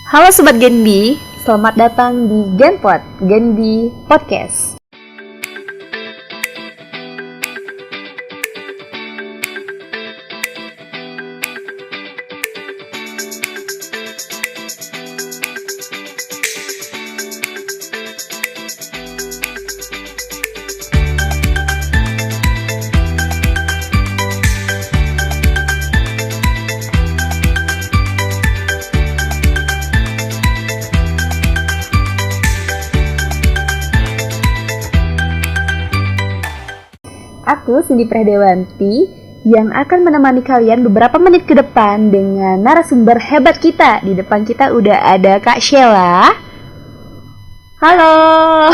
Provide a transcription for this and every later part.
Halo Sobat Genbi, selamat datang di Genpod, Genbi Podcast. Aku Cindy Prahdewanti yang akan menemani kalian beberapa menit ke depan dengan narasumber hebat kita. Di depan kita udah ada Kak Sheila. Halo.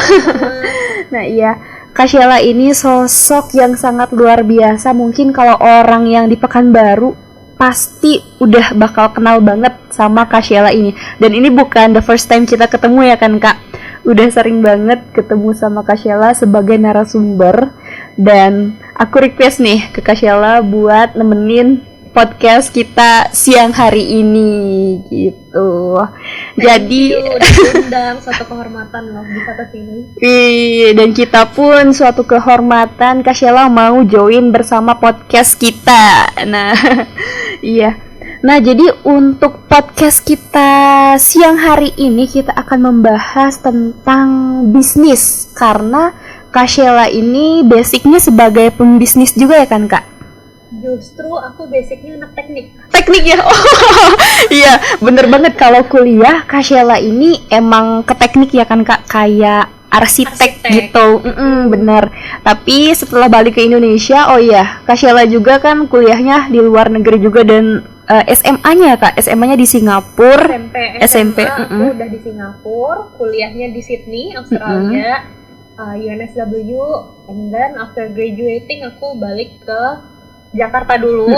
Nah iya, Kak Sheila ini sosok yang sangat luar biasa. Mungkin kalau orang yang di Pekanbaru pasti udah bakal kenal banget sama Kak Sheila ini. Dan ini bukan the first time kita ketemu ya kan Kak? Udah sering banget ketemu sama Kak Sheila sebagai narasumber. Dan aku request nih ke Kak Sheila buat nemenin podcast kita siang hari ini gitu. Jadi diundang, suatu kehormatan loh bisa kesini. Dan kita pun suatu kehormatan Kak Sheila mau join bersama podcast kita. Nah, iya. Nah, jadi untuk podcast kita siang hari ini kita akan membahas tentang bisnis karena Kak Sheila ini basicnya sebagai pembisnis juga ya kan Kak? Justru aku basicnya anak teknik. Teknik ya? Oh iya bener banget kalau kuliah Kak Sheila ini emang ke teknik ya kan Kak? Kayak arsitek. Gitu. Bener. Tapi setelah balik ke Indonesia, oh iya Kak Sheila juga kan kuliahnya di luar negeri juga dan SMA-nya Kak? SMA-nya di Singapura. SMP. Aku udah di Singapura, kuliahnya di Sydney, Australia. UNSW, and then after graduating aku balik ke Jakarta dulu,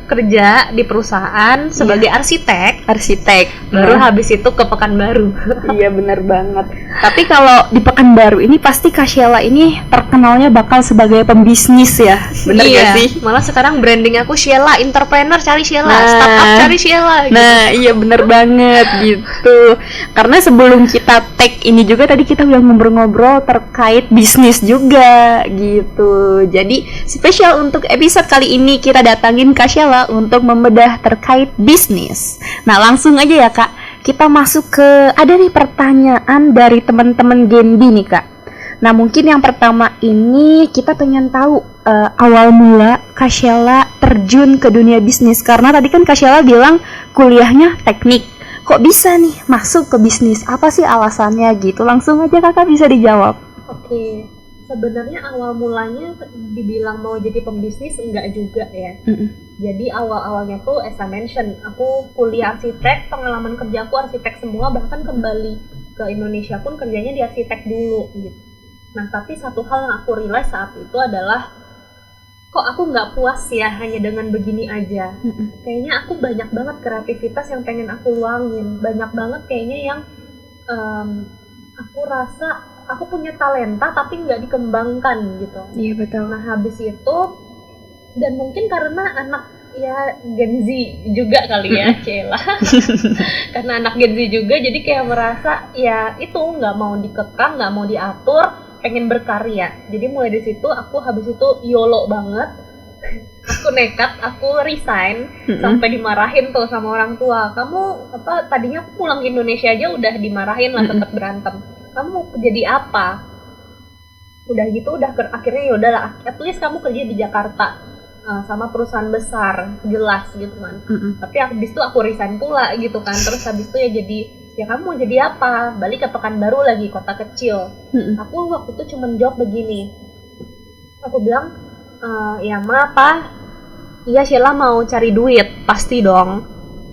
kerja di perusahaan sebagai arsitek. Baru habis itu ke Pekanbaru. Iya benar banget. Tapi kalau di Pekanbaru ini pasti Kak Sheila ini terkenalnya bakal sebagai pembisnis ya. Benar gak sih? Malah sekarang branding aku Sheila, entrepreneur cari Sheila, startup cari Sheila gitu. Nah iya benar banget gitu. Karena sebelum kita tag ini juga tadi kita udah ngobrol-ngobrol terkait bisnis juga gitu. Jadi spesial untuk episode kali ini kita datangin Kak Sheila untuk membedah terkait bisnis. Nah langsung aja ya Kak, kita masuk ke ada nih pertanyaan dari teman-teman Genbi nih Kak. Nah mungkin yang pertama ini kita pengen tahu awal mula Kak Sheila terjun ke dunia bisnis. Karena tadi kan Kak Sheila bilang kuliahnya teknik, kok bisa nih masuk ke bisnis? Apa sih alasannya gitu? Langsung aja Kakak bisa dijawab. Oke. Sebenarnya awal mulanya dibilang mau jadi pembisnis enggak juga ya. Jadi awal-awalnya tuh as I mentioned, aku kuliah arsitek, pengalaman kerja aku arsitek semua, bahkan kembali ke Indonesia pun kerjanya di arsitek dulu gitu. Nah tapi satu hal yang aku realize saat itu adalah kok aku nggak puas ya hanya dengan begini aja. Kayaknya aku banyak banget kreativitas yang pengen aku luangin, banyak banget kayaknya yang aku rasa aku punya talenta tapi nggak dikembangkan gitu. Iya betul. Nah habis itu dan mungkin karena anak ya Gen Z juga kali ya Sheila. Karena anak Gen Z juga jadi kayak merasa ya itu nggak mau dikekang, nggak mau diatur, pengen berkarya. Jadi mulai dari situ aku habis itu YOLO banget. Aku nekat, aku resign sampai dimarahin tuh sama orang tua. Kamu apa tadinya aku pulang ke Indonesia aja udah dimarahin lah, tetap berantem. Kamu mau jadi apa? Udah gitu akhirnya ya udahlah, at least kamu kerja di Jakarta sama perusahaan besar, jelas gitu kan. Tapi habis itu aku resign pula gitu kan. Terus habis itu ya jadi ya kamu mau jadi apa? Balik ke Pekanbaru lagi, kota kecil. Aku waktu itu cuma jawab begini. Aku bilang ya ma apa? Iya Sheila mau cari duit, pasti dong.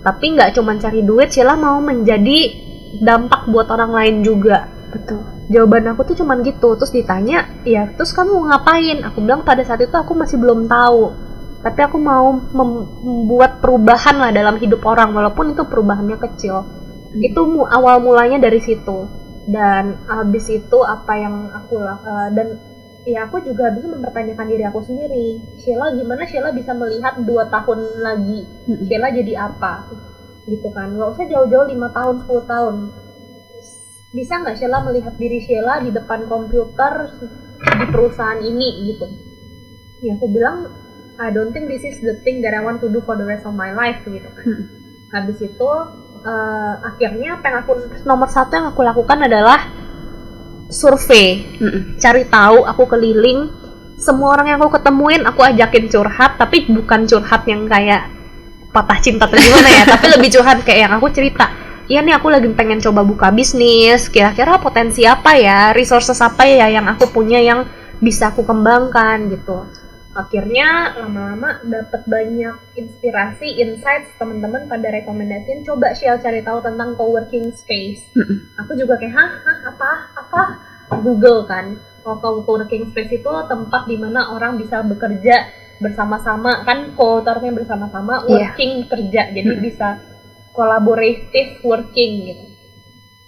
Tapi nggak cuma cari duit, Sheila mau menjadi dampak buat orang lain juga. Betul. Jawaban aku tuh cuman gitu. Terus ditanya, ya terus kamu mau ngapain? Aku bilang pada saat itu aku masih belum tahu. Tapi aku mau membuat perubahan lah dalam hidup orang, walaupun itu perubahannya kecil. Itu awal mulanya dari situ. Dan habis itu apa yang aku dan ya aku juga habis itu mempertanyakan diri aku sendiri. Sheila gimana Sheila bisa melihat 2 tahun lagi? Sheila jadi apa? gitu kan. Nggak usah jauh-jauh 5 tahun 10 tahun. Bisa nggak Sheila melihat diri Sheila di depan komputer di perusahaan ini gitu. Ya aku bilang I don't think this is the thing that I want to do for the rest of my life gitu kan. Habis itu akhirnya apa yang aku nomor satu yang aku lakukan adalah survei, cari tahu, aku keliling semua orang yang aku ketemuin, aku ajakin curhat, tapi bukan curhat yang kayak patah cinta atau gimana ya, tapi lebih curhat kayak yang aku cerita. Iya nih aku lagi pengen coba buka bisnis, kira-kira potensi apa ya, resources apa ya yang aku punya yang bisa aku kembangkan gitu. Akhirnya lama-lama dapat banyak inspirasi, insights, teman-teman pada rekomendasiin coba Shell cari tahu tentang coworking space. Aku juga kayak apa Google kan. Coworking space itu tempat di mana orang bisa bekerja bersama-sama, kan co-authornya bersama-sama, working kerja, jadi bisa collaborative working gitu.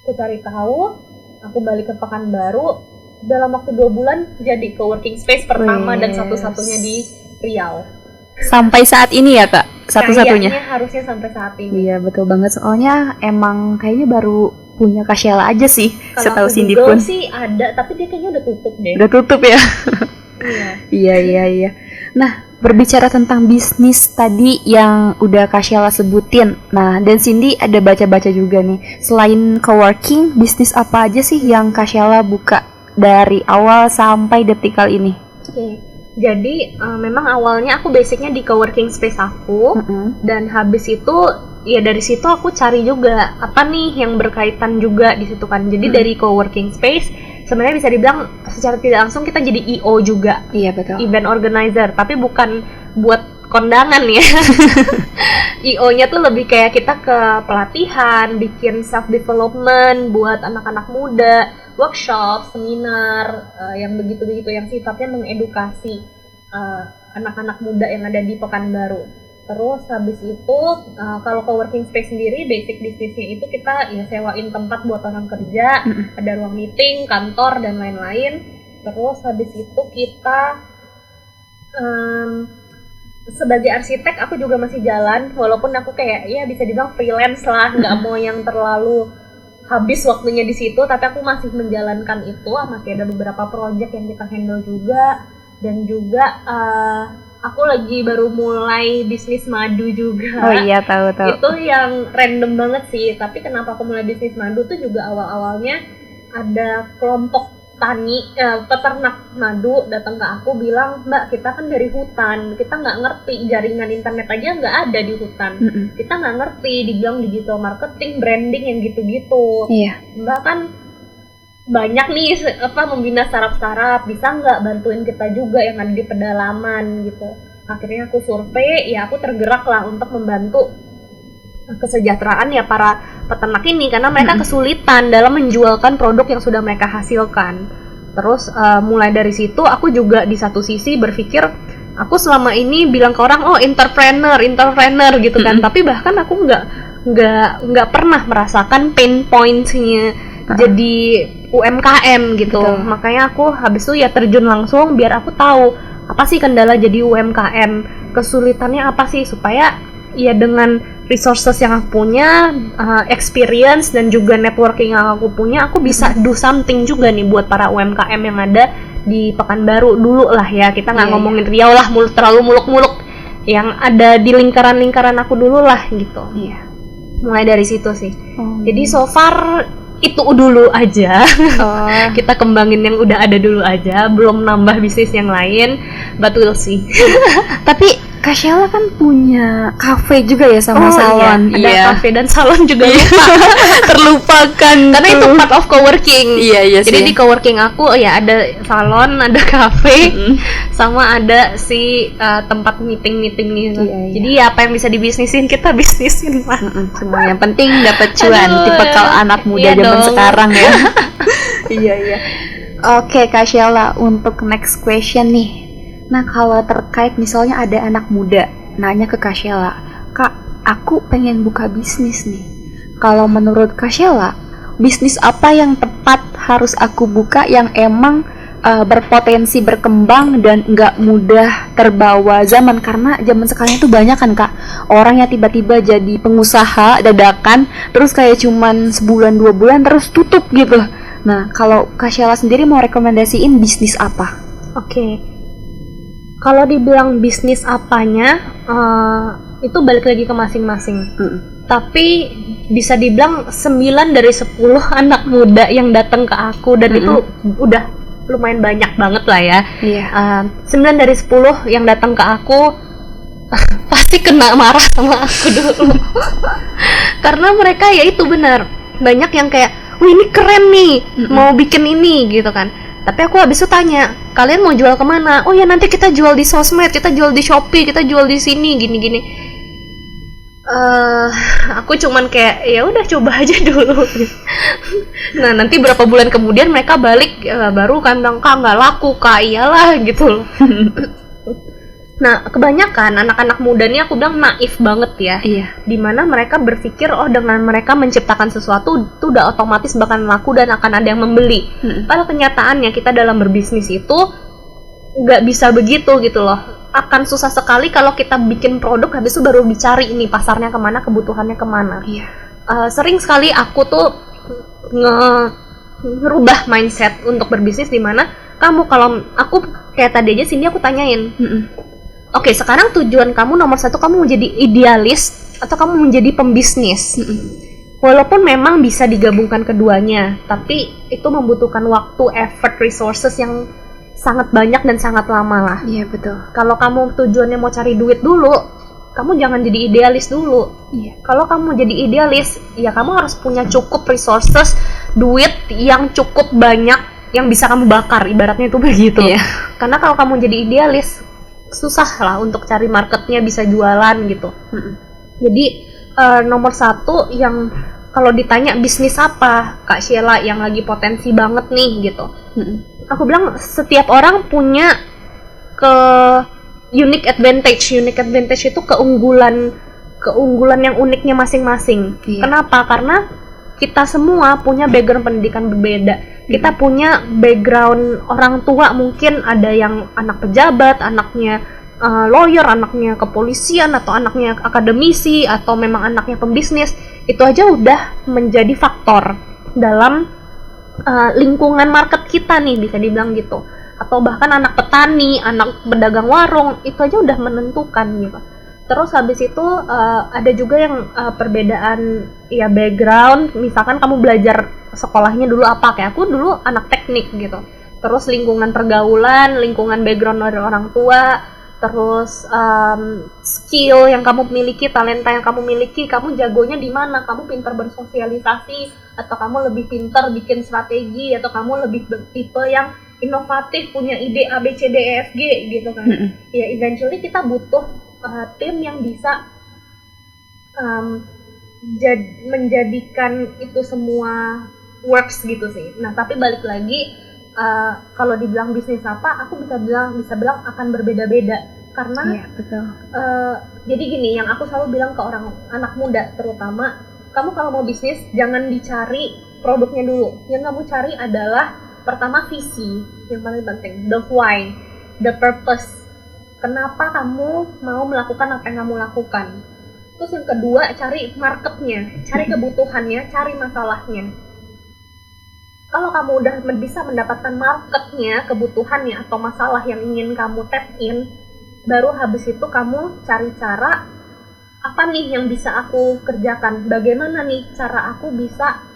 Aku cari tahu, aku balik ke Pekanbaru, dalam waktu 2 bulan jadi co-working space pertama dan satu-satunya di Riau. Sampai saat ini ya Kak? Satu-satunya? Kayaknya harusnya sampai saat ini. Iya betul banget, soalnya emang kayaknya baru punya Kak Sheila aja sih, setahu Cindy pun. Pun Sih ada, tapi dia kayaknya udah tutup deh. Udah tutup ya? Iya. Iya. Nah, berbicara tentang bisnis tadi yang udah Kak Sheila sebutin, nah dan Cindy ada baca-baca juga nih, selain coworking, bisnis apa aja sih yang Kak Sheila buka dari awal sampai detik kali ini? Oke. Jadi memang awalnya aku basicnya di coworking space aku, dan habis itu ya dari situ aku cari juga apa nih yang berkaitan juga di situ kan. Jadi dari coworking space sebenarnya bisa dibilang secara tidak langsung kita jadi EO juga. Iya betul. Event organizer, tapi bukan buat kondangan ya. EO-nya tuh lebih kayak kita ke pelatihan, bikin self development buat anak-anak muda, workshop, seminar, yang begitu-begitu yang sifatnya mengedukasi anak-anak muda yang ada di Pekanbaru. Terus habis itu kalau coworking space sendiri basic bisnisnya itu kita ya sewain tempat buat orang kerja, ada ruang meeting, kantor dan lain-lain. Terus habis itu kita sebagai arsitek aku juga masih jalan, walaupun aku kayak ya bisa dibilang freelance lah, nggak mau yang terlalu habis waktunya di situ, tapi aku masih menjalankan itu, masih ada beberapa project yang kita handle juga, dan juga aku lagi baru mulai bisnis madu juga. Oh iya, tahu. Itu yang random banget sih, tapi kenapa aku mulai bisnis madu tuh juga awal-awalnya ada kelompok peternak madu datang ke aku bilang, Mbak kita kan dari hutan, kita nggak ngerti, jaringan internet aja nggak ada di hutan, kita nggak ngerti, dibilang digital marketing, branding yang gitu-gitu. Iya. Mbak kan banyak nih membina startup, bisa nggak bantuin kita juga yang ada di pedalaman gitu. Akhirnya aku survei, ya aku tergerak lah untuk membantu kesejahteraan ya para peternak ini, karena mereka kesulitan dalam menjualkan produk yang sudah mereka hasilkan. Terus mulai dari situ aku juga di satu sisi berpikir, aku selama ini bilang ke orang entrepreneur gitu kan, tapi bahkan aku nggak pernah merasakan pain points-nya jadi UMKM gitu. Betul. Makanya aku habis itu ya terjun langsung biar aku tahu apa sih kendala jadi UMKM, kesulitannya apa sih, supaya ya dengan resources yang aku punya, experience dan juga networking yang aku punya, aku bisa do something juga nih buat para UMKM yang ada di Pekanbaru dulu lah ya. Kita nggak ngomongin Riau lah, terlalu muluk-muluk, yang ada di lingkaran-lingkaran aku dulu lah gitu. Iya. Mulai dari situ sih. Jadi so far itu dulu aja. Kita kembangin yang udah ada dulu aja, belum nambah bisnis yang lain. Betul sih. Tapi Kak Sheila kan punya kafe juga ya sama salon. Ada kafe dan salon juga terlupakan karena itu part of coworking. Iya jadi di coworking aku ya ada salon, ada kafe, sama ada tempat meeting gitu. Jadi apa yang bisa dibisnisin kita bisnisin lah. Semua yang penting dapat cuan. Tipe kalau anak muda zaman sekarang ya. Iya. Oke Kak Sheila, untuk next question nih. Nah kalau terkait misalnya ada anak muda nanya ke Kak Sheila, Kak aku pengen buka bisnis nih, kalau menurut Kak Sheila bisnis apa yang tepat harus aku buka yang emang berpotensi berkembang dan nggak mudah terbawa zaman, karena zaman sekarang itu banyak kan Kak orang yang tiba-tiba jadi pengusaha dadakan terus kayak cuman sebulan 2 bulan terus tutup gitu. Nah kalau Kak Sheila sendiri mau rekomendasiin bisnis apa? Oke. Kalau dibilang bisnis apanya, itu balik lagi ke masing-masing. Tapi bisa dibilang 9 dari 10 anak muda yang datang ke aku dan itu udah lumayan banyak banget lah ya. 9 dari 10 yang datang ke aku pasti kena marah sama aku dulu. Karena mereka ya itu benar, banyak yang kayak, wih ini keren nih, mau bikin ini gitu kan. Tapi aku habis itu tanya, kalian mau jual kemana? Oh ya nanti kita jual di sosmed, kita jual di Shopee, kita jual di sini, gini-gini. Aku cuman kayak ya udah coba aja dulu. Nah nanti berapa bulan kemudian mereka balik, baru kan bilang Kak nggak laku Kak, iyalah gitu loh. Nah kebanyakan anak-anak muda nih aku bilang naif banget ya. Dimana mereka berpikir oh dengan mereka menciptakan sesuatu itu udah otomatis bakal laku dan akan ada yang membeli. Padahal kenyataannya kita dalam berbisnis itu nggak bisa begitu gitu loh. Akan susah sekali kalau kita bikin produk habis itu baru dicari ini pasarnya kemana, kebutuhannya kemana. Sering sekali aku tuh ngerubah mindset untuk berbisnis, dimana kamu kalau aku kayak tadi aja Cindy aku tanyain, oke, sekarang tujuan kamu nomor 1 kamu mau jadi idealis atau kamu menjadi pembisnis? Walaupun memang bisa digabungkan keduanya, tapi itu membutuhkan waktu, effort, resources yang sangat banyak dan sangat lama lah. Iya betul. Kalau kamu tujuannya mau cari duit dulu, kamu jangan jadi idealis dulu. Kalau kamu jadi idealis, ya kamu harus punya cukup resources, duit yang cukup banyak yang bisa kamu bakar, ibaratnya itu begitu. Karena kalau kamu jadi idealis, susah lah untuk cari marketnya, bisa jualan gitu. Jadi nomor 1 yang kalau ditanya bisnis apa Kak Sheila yang lagi potensi banget nih gitu, aku bilang setiap orang punya unique advantage itu keunggulan yang uniknya masing-masing. Kenapa? Karena kita semua punya background pendidikan berbeda. Kita punya background orang tua, mungkin ada yang anak pejabat, anaknya lawyer, anaknya kepolisian, atau anaknya akademisi, atau memang anaknya pembisnis. Itu aja udah menjadi faktor dalam lingkungan market kita nih, bisa dibilang gitu. Atau bahkan anak petani, anak pedagang warung, itu aja udah menentukan gitu. Terus habis itu ada juga yang perbedaan ya background, misalkan kamu belajar sekolahnya dulu apa, kayak aku dulu anak teknik gitu. Terus lingkungan pergaulan, lingkungan background dari orang tua, terus skill yang kamu miliki, talenta yang kamu miliki, kamu jagonya di mana, kamu pintar bersosialisasi, atau kamu lebih pintar bikin strategi, atau kamu lebih tipe yang inovatif, punya ide A, B, C, D, E, F, G gitu kan. Ya eventually kita butuh tim yang bisa menjadikan itu semua works gitu sih. Nah tapi balik lagi, kalau dibilang bisnis apa, aku bisa bilang akan berbeda-beda karena jadi gini, yang aku selalu bilang ke orang anak muda terutama, kamu kalau mau bisnis jangan dicari produknya dulu, yang kamu cari adalah pertama visi, yang paling penting, the why, the purpose, kenapa kamu mau melakukan apa yang kamu lakukan. Terus yang kedua, cari marketnya, cari kebutuhannya, cari masalahnya. Kalau kamu udah bisa mendapatkan marketnya, kebutuhannya, atau masalah yang ingin kamu tap in, baru habis itu kamu cari cara, apa nih yang bisa aku kerjakan, bagaimana nih cara aku bisa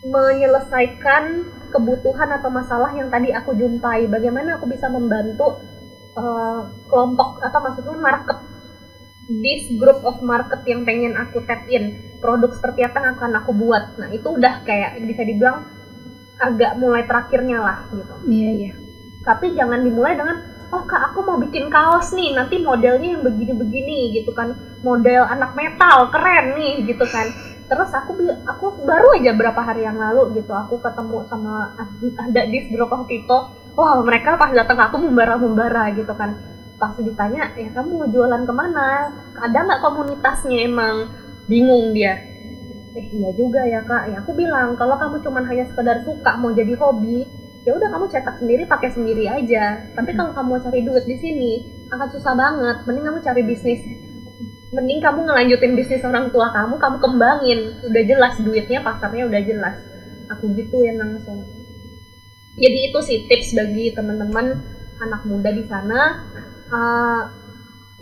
menyelesaikan kebutuhan atau masalah yang tadi aku jumpai, bagaimana aku bisa membantu kelompok, atau maksudnya market, this group of market yang pengen aku tap in, produk seperti apa yang akan aku buat. Nah itu udah kayak bisa dibilang agak mulai terakhirnya lah gitu. Tapi jangan dimulai dengan, oh Kak aku mau bikin kaos nih, nanti modelnya yang begini-begini gitu kan, model anak metal keren nih gitu kan. Terus aku baru aja berapa hari yang lalu gitu, aku ketemu sama ada this group of people, wow mereka pas datang ke aku membara gitu kan. Pas ditanya, ya kamu mau jualan kemana? Ada nggak komunitasnya? Emang bingung dia. Iya juga ya Kak. Ya aku bilang, kalau kamu cuma hanya sekedar suka mau jadi hobi, ya udah kamu cetak sendiri, pakai sendiri aja. Tapi kalau kamu mau cari duit di sini akan susah banget. Mending kamu cari bisnis, mending kamu ngelanjutin bisnis orang tua kamu kembangin. Udah jelas duitnya, pasarnya udah jelas. Aku gituin langsung. Jadi itu sih tips bagi teman-teman anak muda di sana.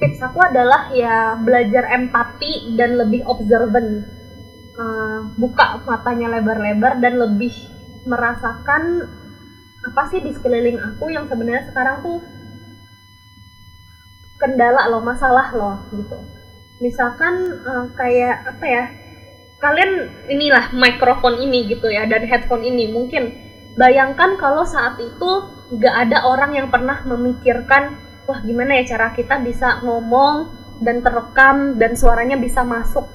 Tips aku adalah ya belajar empati dan lebih observant. Buka matanya lebar-lebar dan lebih merasakan apa sih di sekeliling aku yang sebenarnya sekarang tuh kendala loh, masalah loh gitu. Misalkan kayak apa ya, kalian inilah mikrofon ini gitu ya, dan headphone ini, mungkin bayangkan kalau saat itu gak ada orang yang pernah memikirkan wah gimana ya cara kita bisa ngomong dan terekam dan suaranya bisa masuk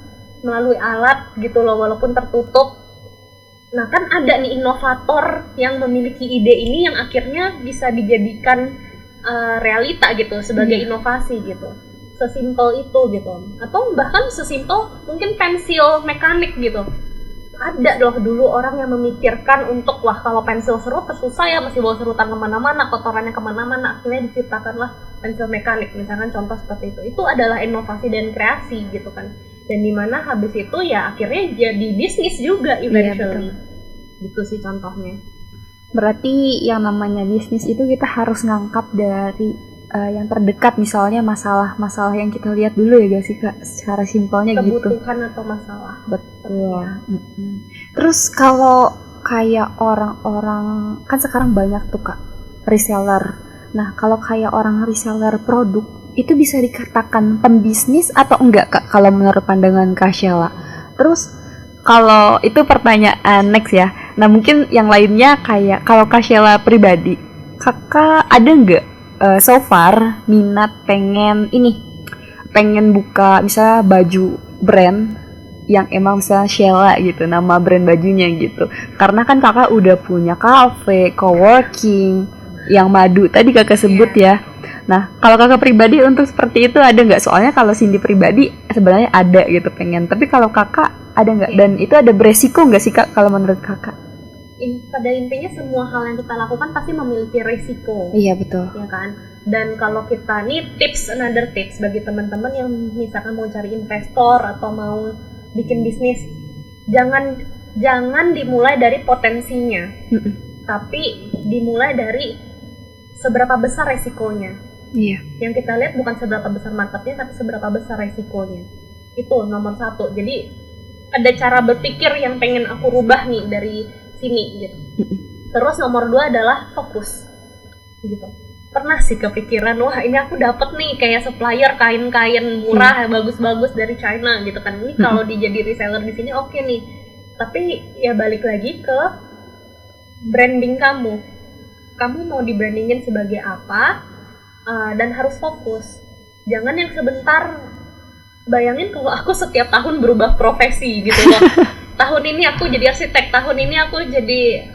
melalui alat gitu loh walaupun tertutup. Nah kan ada nih inovator yang memiliki ide ini yang akhirnya bisa dijadikan realita gitu sebagai inovasi gitu. Sesimpel itu gitu. Atau bahkan sesimpel mungkin pensil mekanik gitu. Ada loh dulu orang yang memikirkan untuk wah kalau pensil serut susah ya, mesti bawa serutan kemana-mana, kotorannya kemana-mana, akhirnya diciptakanlah pensil mekanik misalkan, contoh seperti itu adalah inovasi dan kreasi gitu kan, dan dimana habis itu ya akhirnya jadi bisnis juga eventually. Gitu sih contohnya. Berarti yang namanya bisnis itu kita harus ngangkat dari yang terdekat, misalnya masalah-masalah yang kita lihat dulu ya guys sih Kak, secara simpelnya gitu. Kebutuhan atau masalah. Betul. Terus kalau kayak orang-orang, kan sekarang banyak tuh Kak reseller. Nah kalau kayak orang reseller produk, itu bisa dikatakan pembisnis atau enggak Kak kalau menurut pandangan Kak Sheila? Terus kalau itu pertanyaan next ya. Nah mungkin yang lainnya kayak kalau Kak Sheila pribadi, Kakak ada enggak so far minat pengen buka misalnya baju brand yang emang misalnya Sheila gitu, nama brand bajunya gitu. Karena kan Kakak udah punya cafe, co-working, yang madu tadi Kakak sebut ya. Nah, kalau Kakak pribadi untuk seperti itu ada nggak? Soalnya kalau Cindy pribadi sebenarnya ada gitu pengen. Tapi kalau Kakak ada nggak? Dan itu ada beresiko nggak sih Kak kalau menurut Kakak? Pada intinya semua hal yang kita lakukan pasti memiliki risiko. Iya betul. Ya kan? Dan kalau kita nih another tips bagi teman-teman yang misalkan mau cari investor atau mau bikin bisnis, jangan dimulai dari potensinya, tapi dimulai dari seberapa besar resikonya. Iya. Yang kita lihat bukan seberapa besar marketnya, tapi seberapa besar resikonya. Itu nomor satu. Jadi ada cara berpikir yang pengen aku rubah nih dari sini gitu. Terus nomor 2 adalah fokus gitu. Pernah sih kepikiran wah ini aku dapat nih kayak supplier kain-kain murah bagus-bagus dari China gitu kan, ini kalau dijadi reseller di sini oke nih. Tapi ya balik lagi ke branding kamu mau di-brandingin sebagai apa, dan harus fokus. Jangan yang sebentar. Bayangin kalau aku setiap tahun berubah profesi gitu loh. Tahun ini aku jadi arsitek, tahun ini aku jadi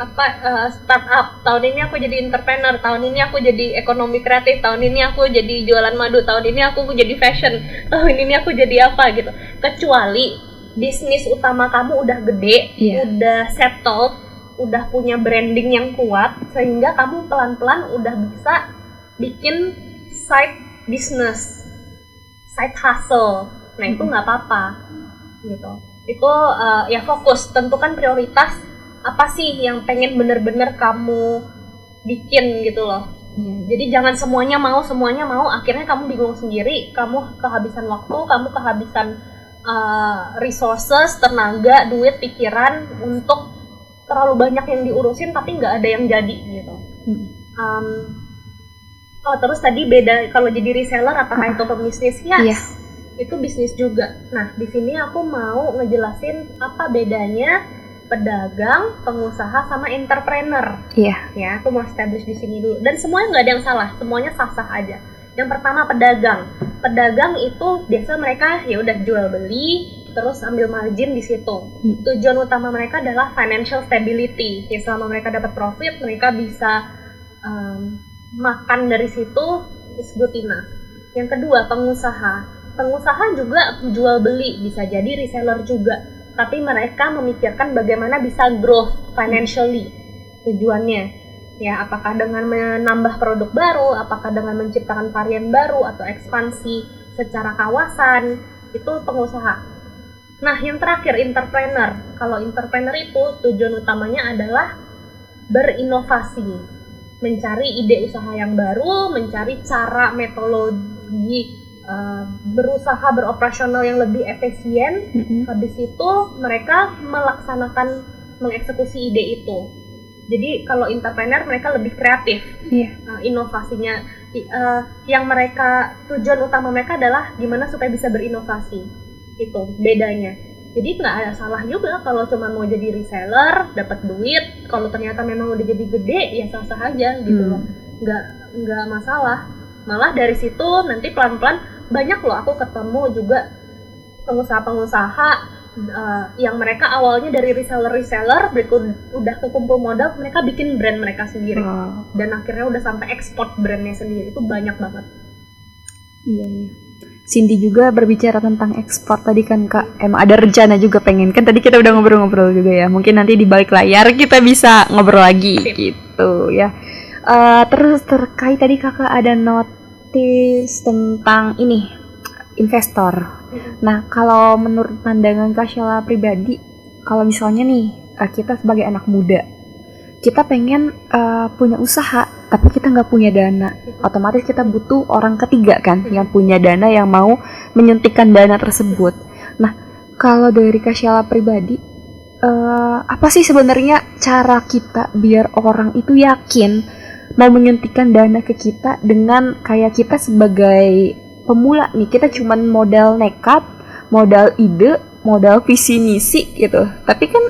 startup, tahun ini aku jadi entrepreneur, tahun ini aku jadi ekonomi kreatif, tahun ini aku jadi jualan madu, tahun ini aku jadi fashion, tahun ini aku jadi apa gitu. Kecuali bisnis utama kamu udah gede, udah settled, udah punya branding yang kuat, sehingga kamu pelan-pelan udah bisa bikin side business, side hustle. Nah itu nggak apa-apa gitu. Itu ya fokus, tentukan prioritas apa sih yang pengen bener-bener kamu bikin gitu loh. Jadi jangan semuanya mau, akhirnya kamu bingung sendiri, kamu kehabisan waktu, kamu kehabisan resources, tenaga, duit, pikiran untuk terlalu banyak yang diurusin tapi nggak ada yang jadi gitu. Terus tadi beda kalau jadi reseller apakah itu pebisnis? Yes. Itu bisnis juga. Nah, di sini aku mau ngejelasin apa bedanya pedagang, pengusaha sama entrepreneur. Ya, aku mau establish di sini dulu. Dan semuanya nggak ada yang salah, semuanya sah-sah aja. Yang pertama pedagang. Pedagang itu biasa mereka ya udah jual beli, terus ambil margin di situ. Tujuan utama mereka adalah financial stability. Ya, selama mereka dapat profit, mereka bisa makan dari situ, is good enough. Yang kedua pengusaha. Pengusaha juga jual beli, bisa jadi reseller juga, tapi mereka memikirkan bagaimana bisa growth financially tujuannya. Ya, apakah dengan menambah produk baru, apakah dengan menciptakan varian baru atau ekspansi secara kawasan, itu pengusaha. Nah, yang terakhir entrepreneur. Kalau entrepreneur itu tujuan utamanya adalah berinovasi, mencari ide usaha yang baru, mencari cara metodologi berusaha beroperasional yang lebih efisien. Habis itu mereka melaksanakan mengeksekusi ide itu. Jadi kalau entrepreneur mereka lebih kreatif, inovasinya. Yang mereka tujuan utama mereka adalah gimana supaya bisa berinovasi. Itu bedanya. Jadi nggak ada salah juga kalau cuma mau jadi reseller, dapat duit. Kalau ternyata memang udah jadi gede, ya sah-sah aja gitu loh. Nggak masalah. Malah dari situ nanti pelan-pelan banyak loh aku ketemu juga pengusaha-pengusaha yang mereka awalnya dari reseller udah kekumpul modal, mereka bikin brand mereka sendiri. Dan akhirnya udah sampai ekspor brandnya sendiri. Itu banyak banget. Iya. Cindy juga berbicara tentang ekspor tadi kan Kak, emang ada rencana juga pengen, kan tadi kita udah ngobrol-ngobrol juga ya, mungkin nanti di balik layar kita bisa ngobrol lagi. Sip. Gitu ya. Terus terkait tadi Kakak ada notice tentang ini, investor. Nah, kalau menurut pandangan Kak Sheila pribadi, kalau misalnya nih kita sebagai anak muda, kita pengen punya usaha, tapi kita nggak punya dana, otomatis kita butuh orang ketiga kan, yang punya dana, yang mau menyuntikkan dana tersebut. Nah, kalau dari Kak Sheila pribadi, apa sih sebenarnya cara kita biar orang itu yakin mau menyuntikkan dana ke kita, dengan kayak kita sebagai pemula nih, kita cuman modal nekat, modal ide, modal visi misi gitu, tapi kan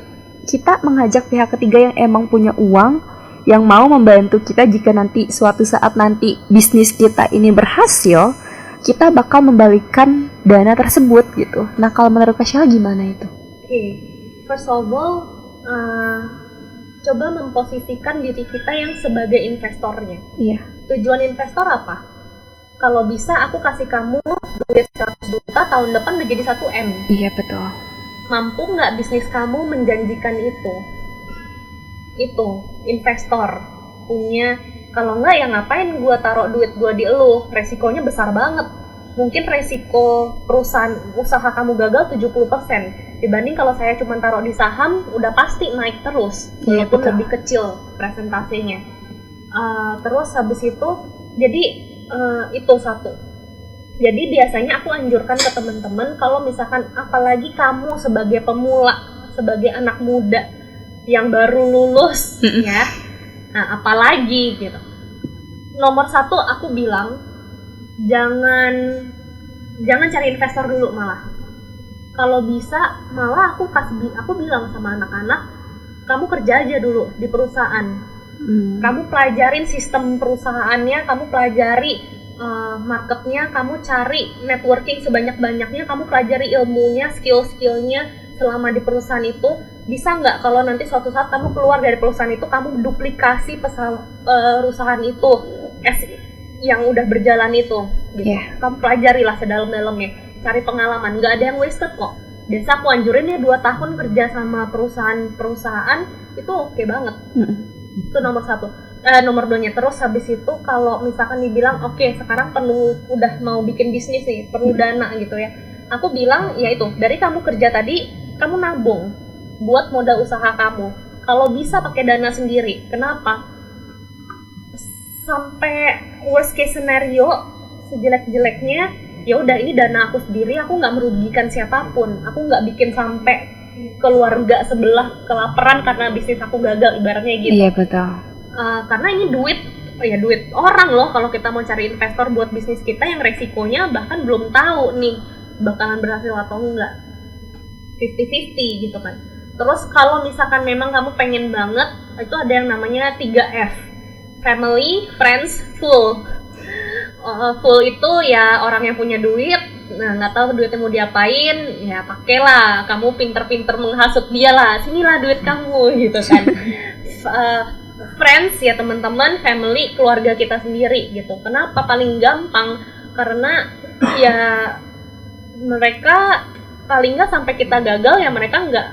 kita mengajak pihak ketiga yang emang punya uang, yang mau membantu kita jika nanti suatu saat nanti bisnis kita ini berhasil, kita bakal membalikan dana tersebut gitu. Nah, kalau menurut Kak Sheila gimana itu? First of all, coba memposisikan diri kita yang sebagai investornya. Tujuan investor apa? Kalau bisa aku kasih kamu duit 100 juta, tahun depan udah jadi 1 M. Iya, betul. Mampu nggak bisnis kamu menjanjikan itu? Itu investor punya. Kalau nggak, ya ngapain gue taruh duit gue di elu? Resikonya besar banget. Mungkin resiko perusahaan usaha kamu gagal 70%, dibanding kalau saya cuma taruh di saham udah pasti naik terus, walaupun lebih kecil presentasinya. Terus habis itu, jadi itu satu. Jadi biasanya aku anjurkan ke teman-teman, kalau misalkan apalagi kamu sebagai pemula, sebagai anak muda yang baru lulus, ya, nah apalagi gitu. Nomor satu aku bilang, jangan cari investor dulu malah. Kalau bisa malah aku bilang sama anak-anak, kamu kerja aja dulu di perusahaan. Kamu pelajarin sistem perusahaannya, kamu pelajari marketnya, kamu cari networking sebanyak-banyaknya, kamu pelajari ilmunya, skill-skillnya selama di perusahaan itu. Bisa nggak kalau nanti suatu saat kamu keluar dari perusahaan itu, kamu duplikasi perusahaan itu yang udah berjalan itu gitu. Kamu pelajari lah sedalam-dalamnya, cari pengalaman, nggak ada yang wasted kok. Biasa aku anjurin ya 2 tahun kerja sama perusahaan itu oke banget. Itu nomor 1. Nomor 2-nya, terus habis itu kalau misalkan dibilang oke, sekarang udah mau bikin bisnis nih, perlu dana gitu ya, aku bilang ya itu, dari kamu kerja tadi kamu nabung buat modal usaha kamu. Kalau bisa pakai dana sendiri. Kenapa? Sampai worst case scenario, sejelek-jeleknya ya udah, ini dana aku sendiri, aku nggak merugikan siapapun, aku nggak bikin sampai keluarga sebelah kelaparan karena bisnis aku gagal, ibaratnya gitu. Iya, betul. Karena ini duit orang loh. Kalau kita mau cari investor buat bisnis kita yang resikonya bahkan belum tahu nih bakalan berhasil atau enggak, 50-50 gitu kan. Terus kalau misalkan memang kamu pengen banget, itu ada yang namanya 3F, family, friends, full. Full itu ya orang yang punya duit, nah nggak tahu duitnya mau diapain, ya pakailah, kamu pinter-pinter menghasut dia lah, sinilah duit kamu gitu kan. Friends ya teman-teman, family, keluarga kita sendiri gitu. Kenapa paling gampang? Karena ya mereka paling nggak sampai kita gagal ya mereka nggak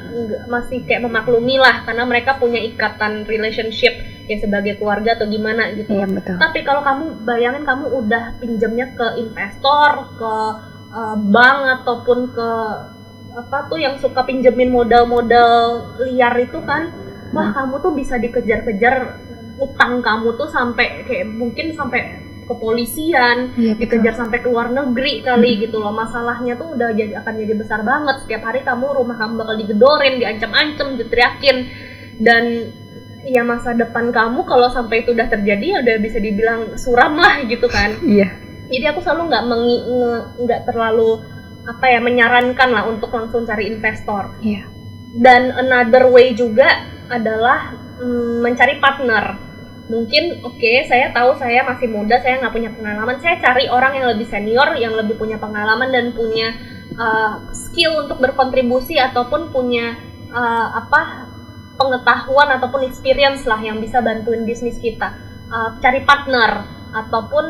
masih kayak memaklumi lah, karena mereka punya ikatan relationship ya sebagai keluarga atau gimana gitu. Iya, betul. Tapi kalau kamu bayangin kamu udah pinjamnya ke investor, ke bank ataupun ke apa tuh yang suka pinjemin modal-modal liar itu kan, wah kamu tuh bisa dikejar-kejar utang kamu tuh sampai kayak mungkin sampai kepolisian, dikejar sampai ke luar negeri kali gitu loh. Masalahnya tuh udah akan jadi besar banget. Setiap hari rumah kamu bakal digedorin, diancam-ancam, diteriakin, dan ya masa depan kamu kalau sampai itu udah terjadi ya udah bisa dibilang suram lah gitu kan. Iya. Jadi aku selalu nggak terlalu menyarankan lah untuk langsung cari investor. Iya. Dan another way juga adalah mencari partner. Mungkin saya tahu saya masih muda, saya nggak punya pengalaman, saya cari orang yang lebih senior, yang lebih punya pengalaman dan punya skill untuk berkontribusi ataupun punya pengetahuan ataupun experience lah yang bisa bantuin bisnis kita. Cari partner ataupun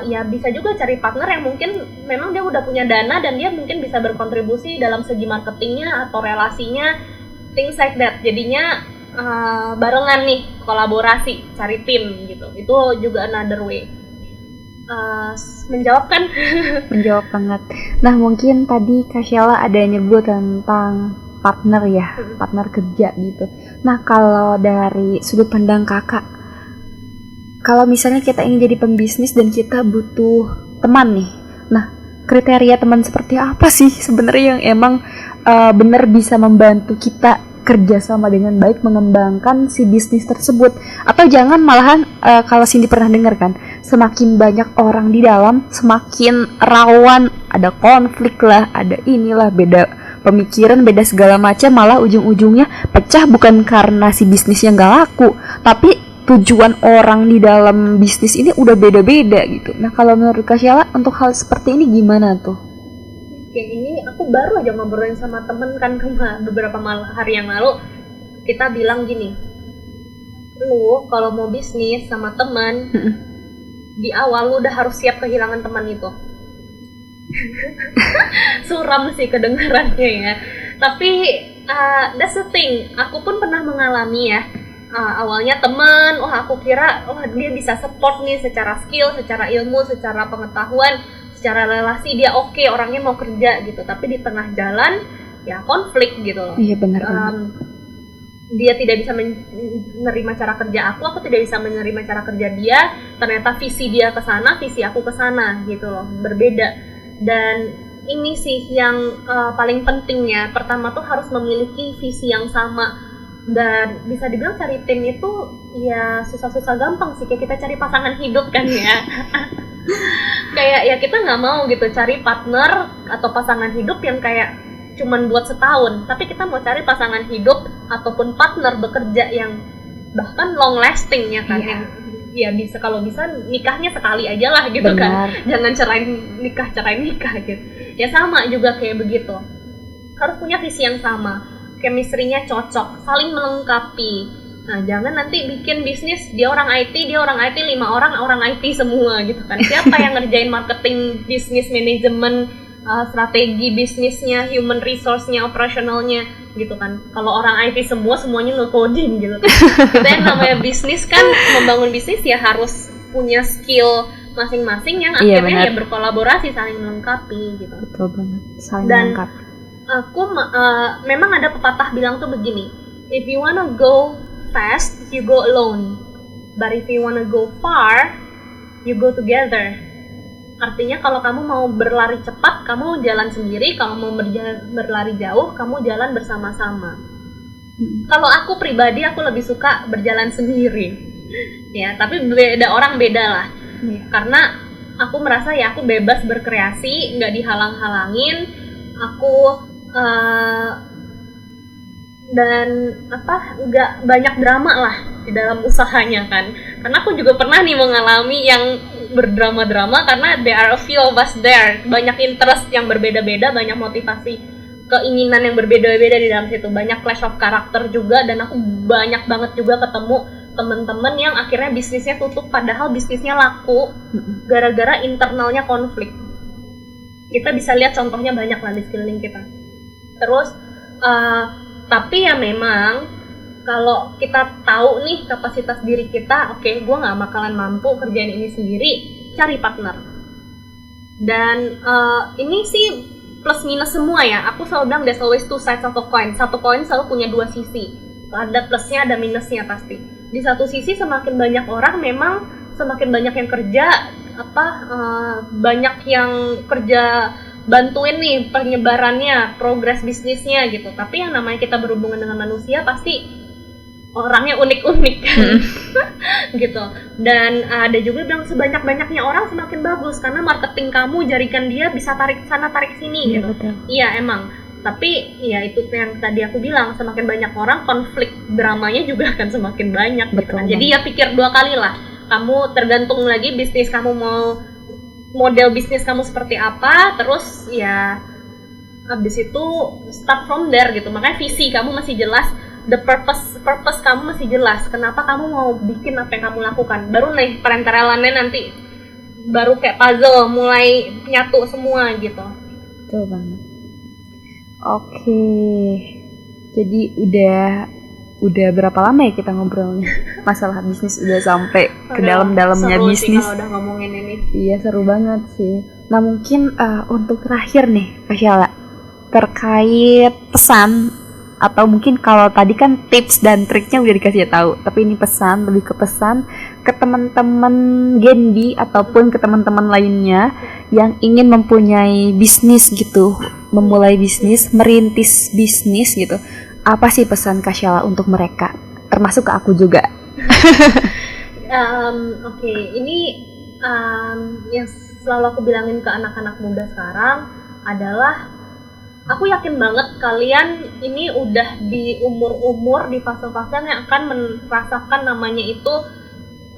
ya bisa juga cari partner yang mungkin memang dia udah punya dana dan dia mungkin bisa berkontribusi dalam segi marketingnya atau relasinya, things like that. Jadinya barengan nih, kolaborasi, cari tim gitu. Itu juga another way. Menjawab kan? Menjawab banget. Nah, mungkin tadi Kak Sheila ada nyebut tentang partner ya, partner kerja gitu. Nah, kalau dari sudut pandang kakak, kalau misalnya kita ingin jadi pembisnis dan kita butuh teman nih, nah kriteria teman seperti apa sih sebenarnya yang emang benar bisa membantu kita kerjasama dengan baik mengembangkan si bisnis tersebut? Atau jangan malahan kalau Cindy pernah dengar kan, semakin banyak orang di dalam semakin rawan ada konflik lah, ada inilah, beda pemikiran, beda segala macam, malah ujung-ujungnya pecah bukan karena si bisnisnya nggak laku, tapi tujuan orang di dalam bisnis ini udah beda-beda gitu. Nah, kalau menurut Kak Sheila untuk hal seperti ini gimana tuh? Kayak ini aku baru aja ngobrolin sama temen kan beberapa hari yang lalu. Kita bilang gini, lu kalau mau bisnis sama teman di awal lu udah harus siap kehilangan teman itu. Suram sih kedengarannya ya, tapi that's the thing. Aku pun pernah mengalami ya. Awalnya teman, aku kira dia bisa support nih secara skill, secara ilmu, secara pengetahuan, secara relasi dia oke, orangnya mau kerja gitu. Tapi di tengah jalan ya konflik gitu loh. Iya, benar. Dia tidak bisa menerima cara kerja aku tidak bisa menerima cara kerja dia. Ternyata visi dia ke sana, visi aku ke sana gitu loh, berbeda. Dan ini sih yang paling pentingnya. Pertama tuh harus memiliki visi yang sama. Dan bisa dibilang cari tim itu ya susah-susah gampang sih, kayak kita cari pasangan hidup kan ya. Kayak ya kita nggak mau gitu cari partner atau pasangan hidup yang kayak cuman buat setahun, tapi kita mau cari pasangan hidup ataupun partner bekerja yang bahkan long lasting ya kan, yang ya bisa, kalau bisa nikahnya sekali aja lah gitu. Benar. Kan jangan cerai nikah gitu ya. Sama juga kayak begitu, harus punya visi yang sama, chemistry-nya cocok, saling melengkapi. Nah, jangan nanti bikin bisnis dia orang IT, 5 orang IT semua gitu kan. Siapa yang ngerjain marketing, bisnis manajemen, strategi bisnisnya, human resource-nya, operasionalnya gitu kan. Kalau orang IT semuanya nge-coding gitu kan. Kita yang namanya bisnis kan, membangun bisnis ya harus punya skill masing-masing yang akhirnya ya berkolaborasi, saling melengkapi gitu. Betul banget, saling melengkapi. Aku memang ada pepatah bilang tuh begini, if you wanna go fast, you go alone, but if you wanna go far, you go together. Artinya kalau kamu mau berlari cepat, kamu jalan sendiri. Kalau mau berlari jauh, kamu jalan bersama-sama. Kalau aku pribadi, aku lebih suka berjalan sendiri. Ya, tapi beda orang beda lah. Karena aku merasa ya aku bebas berkreasi, nggak dihalang-halangin. Aku dan nggak banyak drama lah di dalam usahanya kan. Karena aku juga pernah nih mengalami yang berdrama-drama, karena there are a few of us there, banyak interest yang berbeda-beda, banyak motivasi, keinginan yang berbeda-beda di dalam situ, banyak clash of karakter juga. Dan aku banyak banget juga ketemu teman-teman yang akhirnya bisnisnya tutup padahal bisnisnya laku gara-gara internalnya konflik. Kita bisa lihat contohnya banyak lah di sekeliling kita. Terus tapi ya memang kalau kita tahu nih kapasitas diri kita, oke, gue nggak bakalan mampu kerjain ini sendiri, cari partner. Dan ini sih plus minus semua ya. Aku selalu bilang there's always two sides of a coin. Satu koin selalu punya dua sisi. Ada plusnya, ada minusnya pasti. Di satu sisi semakin banyak orang memang semakin banyak yang kerja, banyak yang kerja bantuin nih penyebarannya, progres bisnisnya gitu. Tapi yang namanya kita berhubungan dengan manusia pasti orangnya unik-unik kan. Gitu. Dan ada juga bilang sebanyak-banyaknya orang semakin bagus karena marketing kamu, jaringan dia bisa tarik sana tarik sini gitu. Betul. Iya emang. Tapi ya itu yang tadi aku bilang, semakin banyak orang konflik dramanya juga akan semakin banyak gitu kan. Jadi ya pikir dua kali lah. Kamu tergantung lagi bisnis kamu mau, model bisnis kamu seperti apa, terus ya habis itu start from there gitu. Makanya visi kamu masih jelas, the purpose kamu masih jelas. Kenapa kamu mau bikin apa yang kamu lakukan? Baru nih perenterelannya nanti baru kayak puzzle mulai nyatu semua gitu. Betul banget. Oke. Jadi udah berapa lama ya kita ngobrolnya masalah bisnis, udah sampai ke dalam-dalamnya bisnis. Seru sih kalau udah ngomongin ini. Iya, seru banget sih. Nah mungkin untuk terakhir nih Kak Sheila, terkait pesan, atau mungkin kalau tadi kan tips dan triknya udah dikasih tahu, tapi ini pesan, lebih ke pesan ke teman-teman Gen B ataupun ke teman-teman lainnya yang ingin mempunyai bisnis gitu, memulai bisnis, merintis bisnis gitu. Apa sih pesan Kak Sheila untuk mereka? Termasuk ke aku juga. Oke, ini yang selalu aku bilangin ke anak-anak muda sekarang adalah, aku yakin banget kalian ini udah di umur-umur, di fase-fase yang akan merasakan namanya itu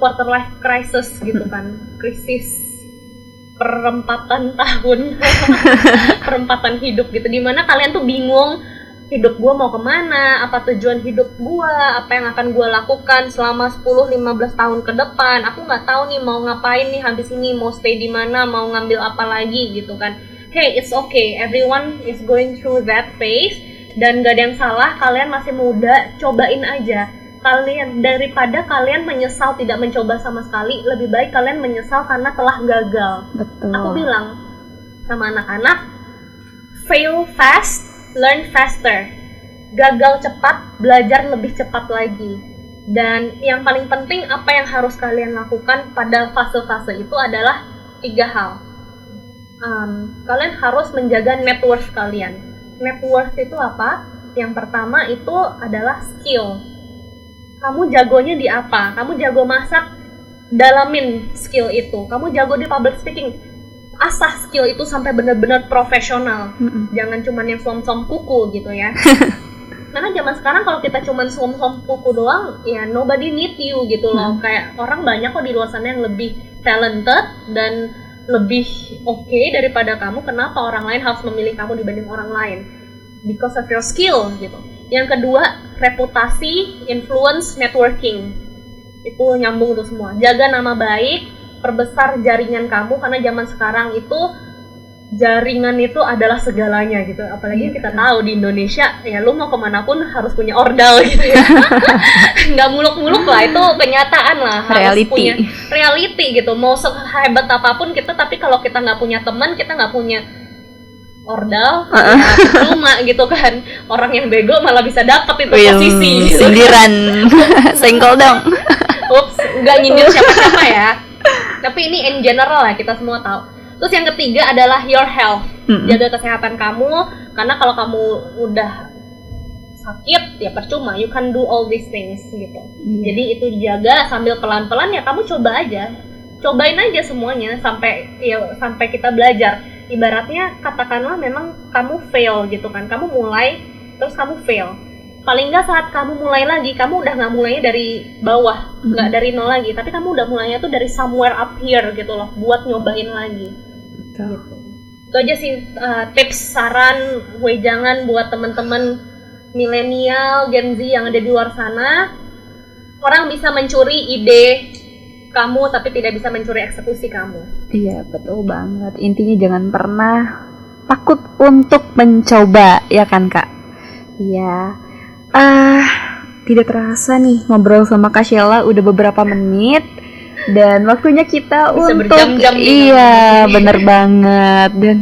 quarter life crisis gitu kan, krisis perempatan tahun, perempatan hidup gitu, dimana kalian tuh bingung, hidup gue mau kemana, apa tujuan hidup gue, apa yang akan gue lakukan selama 10-15 tahun ke depan, aku nggak tahu nih mau ngapain nih habis ini, mau stay di mana, mau ngambil apa lagi gitu kan. Hey, it's okay, everyone is going through that phase, dan gak ada yang salah, kalian masih muda, cobain aja. Kalian, daripada kalian menyesal tidak mencoba sama sekali, lebih baik kalian menyesal karena telah gagal. Betul. Aku bilang sama anak-anak, fail fast, learn faster. Gagal cepat, belajar lebih cepat lagi. Dan yang paling penting, apa yang harus kalian lakukan pada fase-fase itu adalah 3 hal. Kalian harus menjaga net worth kalian. Net worth itu apa? Yang pertama itu adalah skill. Kamu jagonya di apa? Kamu jago masak, dalamin skill itu. Kamu jago di public speaking, asah skill itu sampai benar-benar profesional. Jangan cuman yang som-som kuku gitu ya. Karena zaman sekarang kalau kita cuman som-som kuku doang, ya nobody need you gitu loh. Kayak orang banyak kok di luar sana yang lebih talented dan lebih oke daripada kamu. Kenapa orang lain harus memilih kamu dibanding orang lain? Because of your skill gitu. Yang kedua, reputasi, influence, networking. Itu nyambung tuh semua. Jaga nama baik, perbesar jaringan kamu, karena zaman sekarang itu jaringan itu adalah segalanya gitu. Apalagi kita tahu di Indonesia, ya lu mau kemana pun harus punya ordal gitu ya. Nggak muluk-muluk lah, itu kenyataan lah. Harus punya reality gitu. Mau sehebat apapun kita, tapi kalau kita nggak punya teman, kita nggak punya ordal, ya cuma gitu kan. Orang yang bego malah bisa dapet itu posisi. Sindiran, senggol dong. Ups, nggak nyindir siapa-siapa ya. Tapi ini in general lah, kita semua tahu. Terus yang ketiga adalah your health. Jaga kesehatan kamu, karena kalau kamu udah sakit ya percuma, you can do all these things gitu. Jadi itu dijaga sambil pelan-pelan, ya kamu coba aja. Cobain aja semuanya sampai kita belajar. Ibaratnya katakanlah memang kamu fail gitu kan. Kamu mulai terus kamu fail. Paling nggak saat kamu mulai lagi, kamu udah nggak mulainya dari bawah, nggak dari nol lagi, tapi kamu udah mulainya tuh dari somewhere up here gitu loh, buat nyobain lagi. Gitu. Itu aja sih tips, saran, wejangan buat teman-teman milenial, Gen Z yang ada di luar sana. Orang bisa mencuri ide kamu, tapi tidak bisa mencuri eksekusi kamu. Iya, betul banget. Intinya jangan pernah takut untuk mencoba, ya kan Kak? Iya. Tidak terasa nih ngobrol sama Kak Sheila udah beberapa menit. Dan waktunya kita Bisa untuk berjam-jam nih iya ngomongin. bener banget. Dan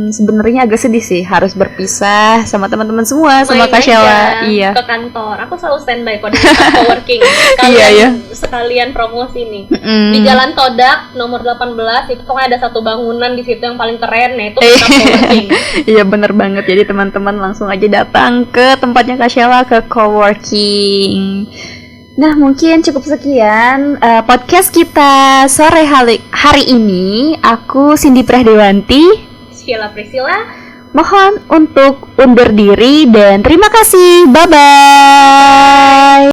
sebenarnya agak sedih sih harus berpisah sama teman-teman semua, sama Main Kak Sheila. aja Iya. ke kantor. Aku selalu standby kok di tempat coworking. Iya, iya. Sekalian promosi nih. Mm. Di Jalan Todak nomor 18 itu pokoknya ada satu bangunan di situ yang paling keren, nah itu Eh. tempat coworking. Iya bener banget. Jadi teman-teman langsung aja datang ke tempatnya Kak Sheila, ke coworking. Nah mungkin cukup sekian podcast kita sore hari ini. Aku Cindy Prahdewanti Sheila Priscilla. mohon untuk undur diri dan terima kasih. Bye bye.